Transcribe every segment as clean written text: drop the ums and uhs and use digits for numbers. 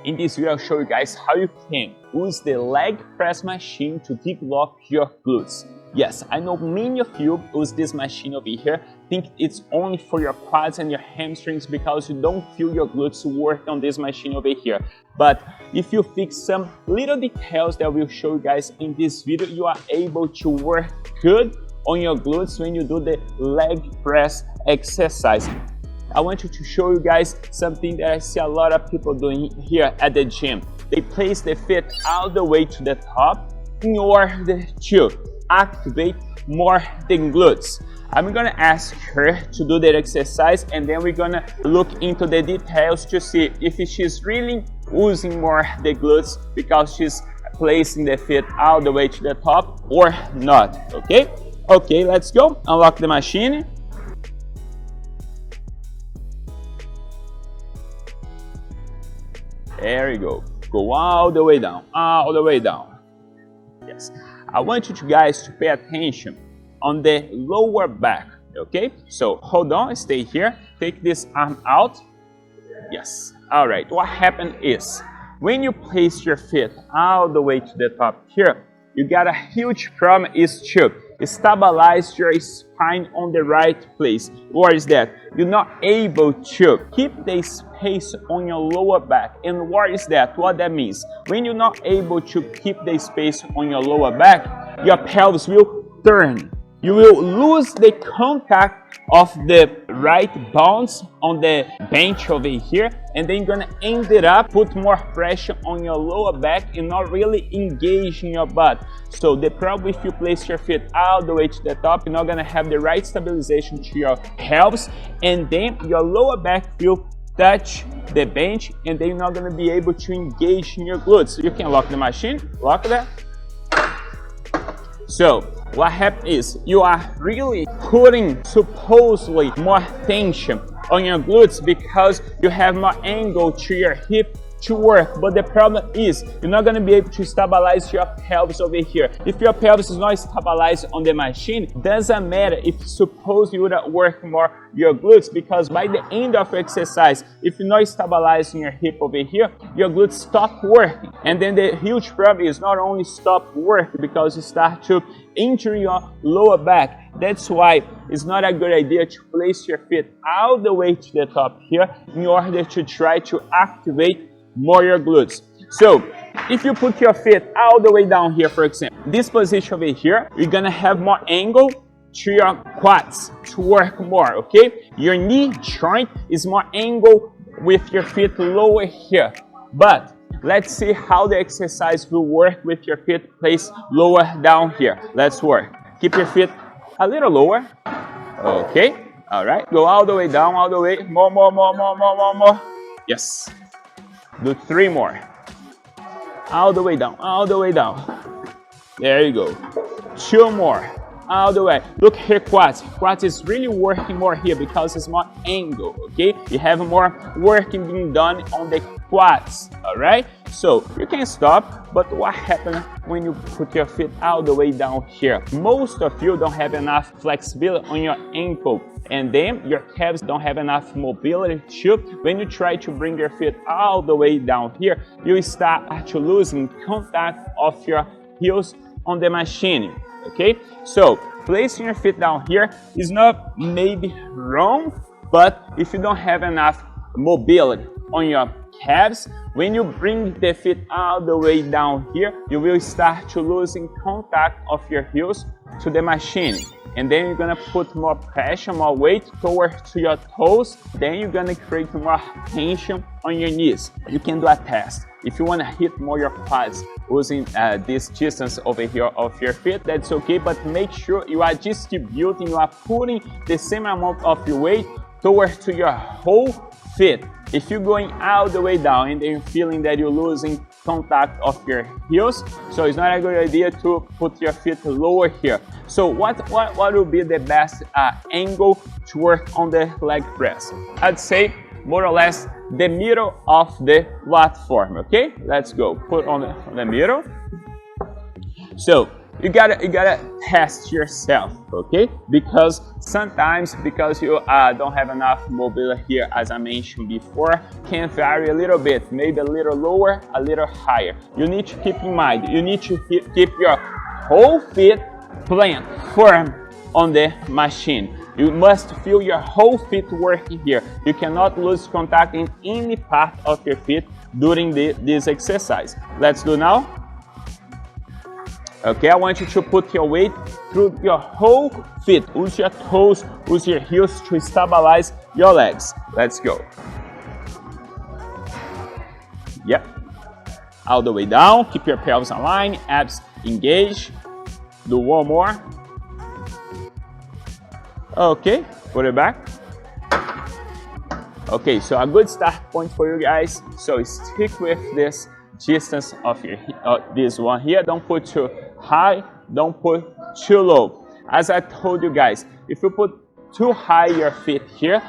In this video, I'll show you guys how you can use the leg press machine to develop your glutes. Yes, I know many of you use this machine over here, think it's only for your quads and your hamstrings because you don't feel your glutes work on this machine over here. But if you fix some little details that I will show you guys in this video, you are able to work good on your glutes when you do the leg press exercise. I want to show you guys something that I see a lot of people doing here at the gym. They place the feet all the way to the top in order to activate more the glutes. I'm gonna ask her to do that exercise, and then we're gonna look into the details to see if she's really using more the glutes because she's placing the feet all the way to the top or not. Okay, let's go. Unlock the machine. There you go. Go all the way down, all the way down. Yes. I want you guys to pay attention on the lower back, okay? So hold on, stay here. Take this arm out. Yes. All right. What happened is when you place your feet all the way to the top here, you got a huge problem is to stabilize your spine on the right place. What is that? You're not able to keep the space on your lower back. And what is that? What that means? When you're not able to keep the space on your lower back, your pelvis will turn. You will lose the contact of the right bones on the bench over here, and then you're gonna end it up put more pressure on your lower back and not really engage in your butt. So the problem if you place your feet all the way to the top, you're not gonna have the right stabilization to your pelvis, and then your lower back will touch the bench, and then you're not gonna be able to engage in your glutes. You can lock the machine, lock that. So what happens is you are really putting supposedly more tension on your glutes because you have more angle to your hip to work, but the problem is you're not going to be able to stabilize your pelvis over here. If your pelvis is not stabilized on the machine, doesn't matter if suppose you would work more your glutes, because by the end of exercise, if you're not stabilizing your hip over here, your glutes stop working. And then the huge problem is not only stop working because you start to injure your lower back. That's why it's not a good idea to place your feet all the way to the top here in order to try to activate more your glutes. So if you put your feet all the way down here, for example, this position over here, you're gonna have more angle to your quads to work more, okay? Your knee joint is more angle with your feet lower here. But let's see how the exercise will work with your feet placed lower down here. Let's work. Keep your feet a little lower. Okay, all right. Go all the way down, all the way. More. Yes. Do 3 more. All the way down, all the way down. There you go. 2 more. All the way. Look here, quads. Quads is really working more here because it's more angle, okay? You have more working being done on the quads, all right? So you can stop, but what happens when you put your feet all the way down here? Most of you don't have enough flexibility on your ankle, and then your calves don't have enough mobility to, when you try to bring your feet all the way down here, you start to losing contact of your heels on the machine. Okay, so placing your feet down here is not maybe wrong, but if you don't have enough mobility on your calves, when you bring the feet all the way down here, you will start to losing contact of your heels to the machine. And then you're gonna put more pressure, more weight towards to your toes. Then you're gonna create more tension on your knees. You can do a test. If you wanna hit more your quads using this distance over here of your feet, that's okay, but make sure you are distributing, you are putting the same amount of your weight towards to your whole feet. If you're going all the way down and then you're feeling that you're losing contact of your heels, so it's not a good idea to put your feet lower here. So what will be the best angle to work on the leg press? I'd say more or less the middle of the platform, okay? Let's go. Put on the middle. So you gotta test yourself, okay? Because sometimes because you don't have enough mobility here, as I mentioned before, can vary a little bit, maybe a little lower, a little higher. You need to keep in mind, you need to keep your whole feet plant firm on the machine. You must feel your whole feet working here. You cannot lose contact in any part of your feet during this exercise. Let's do now. Okay, I want you to put your weight through your whole feet. Use your toes, use your heels to stabilize your legs. Let's go. Yep. All the way down. Keep your pelvis aligned, abs engaged. Do one more. Okay, put it back. Okay, so a good start point for you guys. So stick with this distance of your this one here. Don't put too high, don't put too low. As I told you guys, if you put too high your feet here,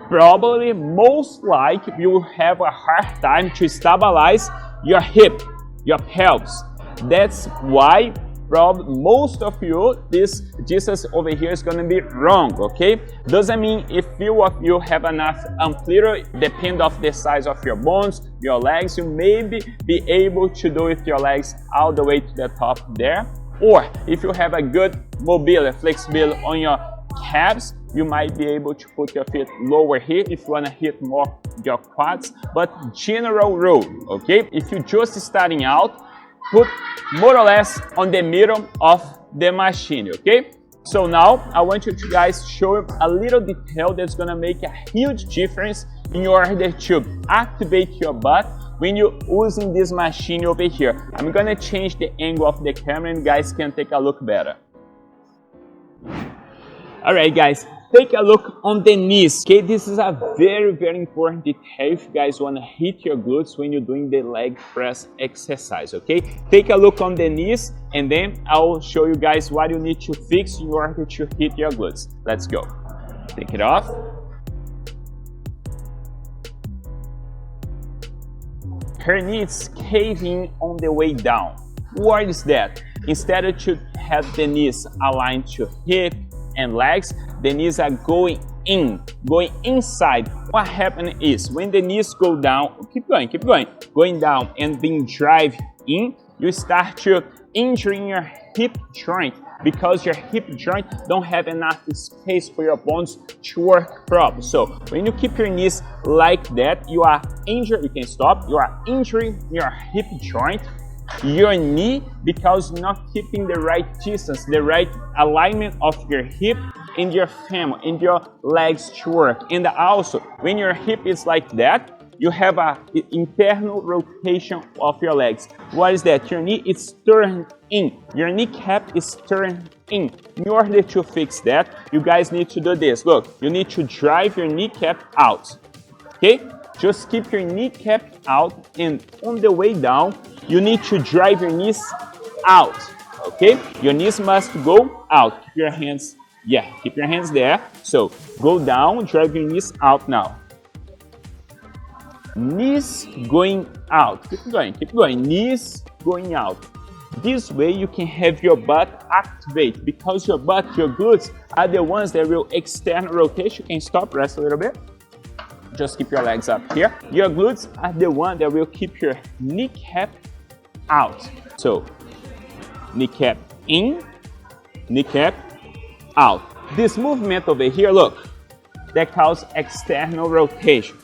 probably most likely you will have a hard time to stabilize your hip, your pelvis. That's why most of you, this distance over here is going to be wrong, okay? Doesn't mean if few of you have enough amplitude, depend of the size of your bones, your legs, you may be able to do with your legs all the way to the top there. Or if you have a good mobility, flexibility on your calves, you might be able to put your feet lower here if you want to hit more your quads. But general rule, okay? If you're just starting out, put more or less on the middle of the machine, okay? So now I want you to guys show you a little detail that's gonna make a huge difference in order to activate your butt when you're using this machine over here. I'm gonna change the angle of the camera and you guys can take a look better. All right, guys, take a look on the knees. Okay, this is a very, very important detail if you guys want to hit your glutes when you're doing the leg press exercise. Okay, take a look on the knees and then I'll show you guys what you need to fix in order to hit your glutes. Let's go. Take it off. Her knees caving on the way down. What is that? Instead of to have the knees aligned to hip and legs, the knees are going inside. What happens is when the knees go down, keep going down and being drive in, you start to injuring your hip joint because your hip joint don't have enough space for your bones to work properly. So when you keep your knees like that, you are injured. You can stop. You are injuring your hip joint, your knee, because you're not keeping the right distance, the right alignment of your hip and your femur and your legs to work. And also, when your hip is like that, you have an internal rotation of your legs. What is that? Your knee is turned in. Your kneecap is turned in. In order to fix that, you guys need to do this. Look, you need to drive your kneecap out. Okay? Just keep your kneecap out, and on the way down, you need to drive your knees out, okay? Your knees must go out. Keep your hands, keep your hands there. So, go down, drive your knees out now. Knees going out. Keep going. Knees going out. This way, you can have your butt activate because your butt, your glutes are the ones that will external rotation. You can stop, rest a little bit. Just keep your legs up here. Your glutes are the one that will keep your kneecap out. So, kneecap in, kneecap out. This movement over here, look, that calls external rotation.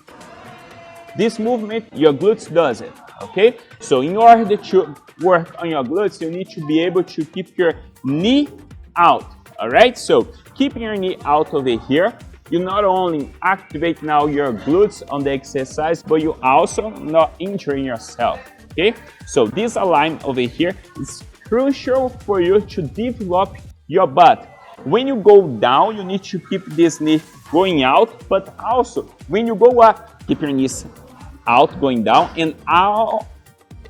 This movement, your glutes does it, okay? So in order to work on your glutes, you need to be able to keep your knee out, all right? So keeping your knee out over here, you not only activate now your glutes on the exercise, but you also not injuring yourself, okay? So this alignment over here is crucial for you to develop your butt. When you go down, you need to keep this knee going out, but also when you go up, keep your knees out going down and out,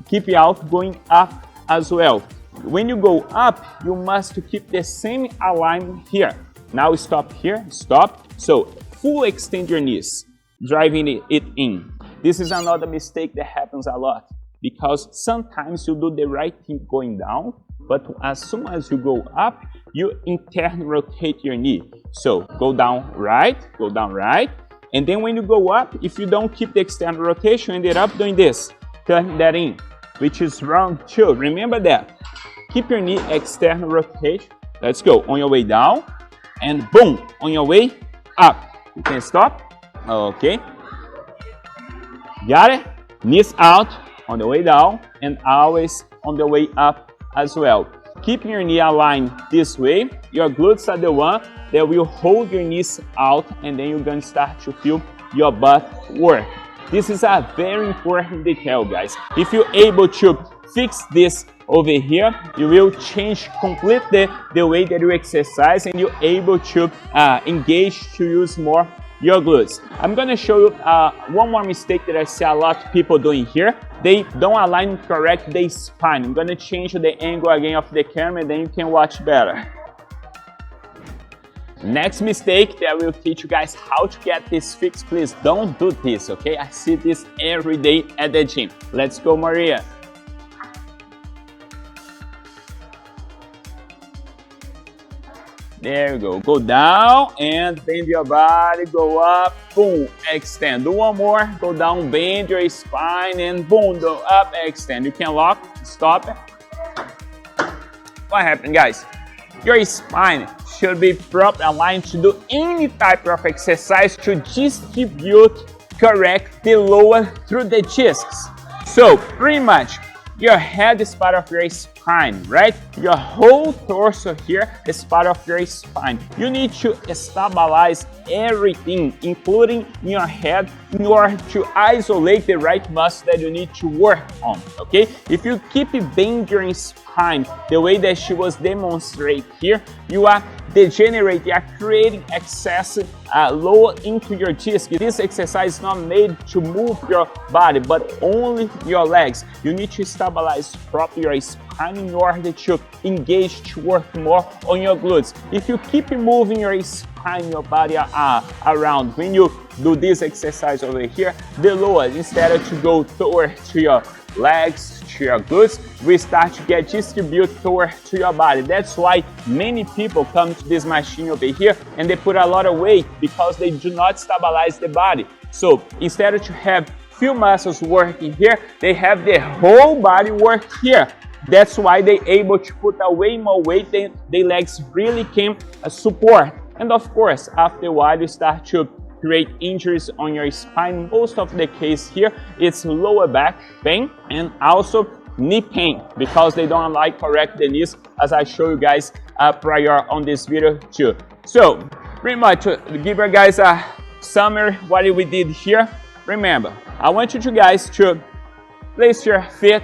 keep it out going up as well. When you go up, you must keep the same alignment here. Now stop here, stop. So full extend your knees, driving it in. This is another mistake that happens a lot because sometimes you do the right thing going down, but as soon as you go up, you internally rotate your knee. So go down right, and then when you go up, if you don't keep the external rotation, you ended up doing this, turning that in, which is wrong too. Remember that. Keep your knee external rotation. Let's go. On your way down, and boom, on your way up. You can stop. Okay. Got it? Knees out on the way down and always on the way up as well. Keeping your knee aligned this way, your glutes are the one that will hold your knees out, and then you're going to start to feel your butt work. This is a very important detail, guys. If you're able to fix this over here, you will change completely the way that you exercise, and you're able to engage to use more your glutes. I'm going to show you one more mistake that I see a lot of people doing here. They don't align correct the spine. I'm going to change the angle again of the camera, and then you can watch better. Next mistake that I will teach you guys how to get this fixed. Please don't do this, okay? I see this every day at the gym. Let's go, Maria. There you go. Go down and bend your body. Go up. Boom. Extend. Do one more. Go down. Bend your spine and boom. Go up. Extend. You can lock. Stop it. What happened, guys? Your spine should be properly aligned to do any type of exercise to distribute correct the lower through the discs. So pretty much your head is part of your spine, right? Your whole torso here is part of your spine. You need to stabilize everything, including your head, in order to isolate the right muscle that you need to work on, okay? If you keep bending your spine the way that she was demonstrating here, you are degenerating, you are creating excess load into your disc. This exercise is not made to move your body, but only your legs. You need to stabilize properly your spine in order to engage to work more on your glutes. If you keep moving your spine, your body around, when you do this exercise over here, the lower, instead of to go toward to your legs, to your glutes, we start to get distributed toward to your body. That's why many people come to this machine over here and they put a lot of weight because they do not stabilize the body. So instead of to have few muscles working here, they have the whole body work here. That's why they're able to put away more weight than the legs really can support. And of course, after a while, you start to create injuries on your spine. Most of the case here, it's lower back pain and also knee pain because they don't like correct the knees, as I show you guys prior on this video too. So pretty much to give you guys a summary what we did here. Remember, I want you guys to place your feet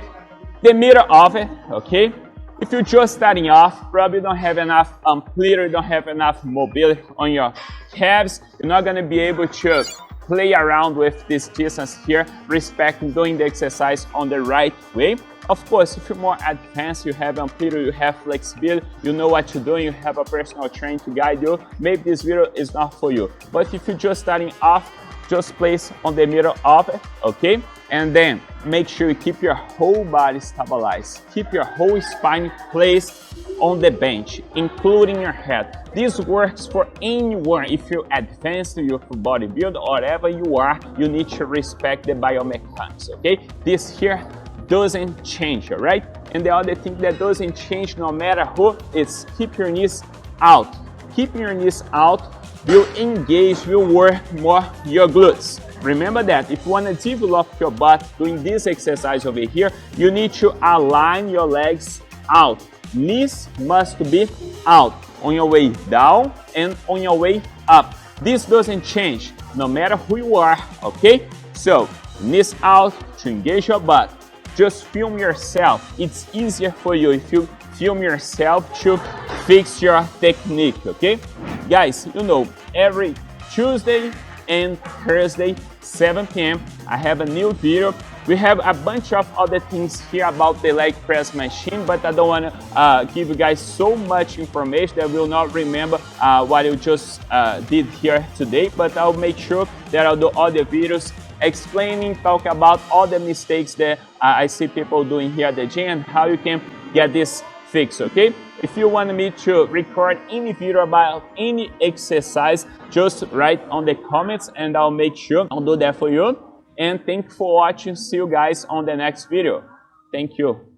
the middle of it, okay? If you're just starting off, probably don't have enough amplitude, don't have enough mobility on your calves, you're not going to be able to play around with this distance here, respecting doing the exercise on the right way. Of course, if you're more advanced, you have amplitude, you have flexibility, you know what you're doing, you have a personal trainer to guide you, maybe this video is not for you. But if you're just starting off, just place on the middle of it, okay? And then make sure you keep your whole body stabilized. Keep your whole spine placed on the bench, including your head. This works for anyone. If you're advanced, you're for bodybuilder, or whatever you are, you need to respect the biomechanics, okay? This here doesn't change, all right? And the other thing that doesn't change no matter who is keep your knees out. Keeping your knees out will engage, will work more your glutes. Remember that if you want to develop your butt doing this exercise over here, you need to align your legs out. Knees must be out on your way down and on your way up. This doesn't change no matter who you are, okay? So knees out to engage your butt. Just film yourself. It's easier for you if you film yourself to fix your technique, okay? Guys, you know, every Tuesday and Thursday, 7 p.m. I have a new video. We have a bunch of other things here about the leg press machine, but I don't want to give you guys so much information that will not remember what you just did here today, but I'll make sure that I'll do other videos explaining, talk about all the mistakes that I see people doing here at the gym and how you can get this fix, okay? If you want me to record any video about any exercise, just write on the comments and I'll make sure I'll do that for you. And thank you for watching. See you guys on the next video. Thank you.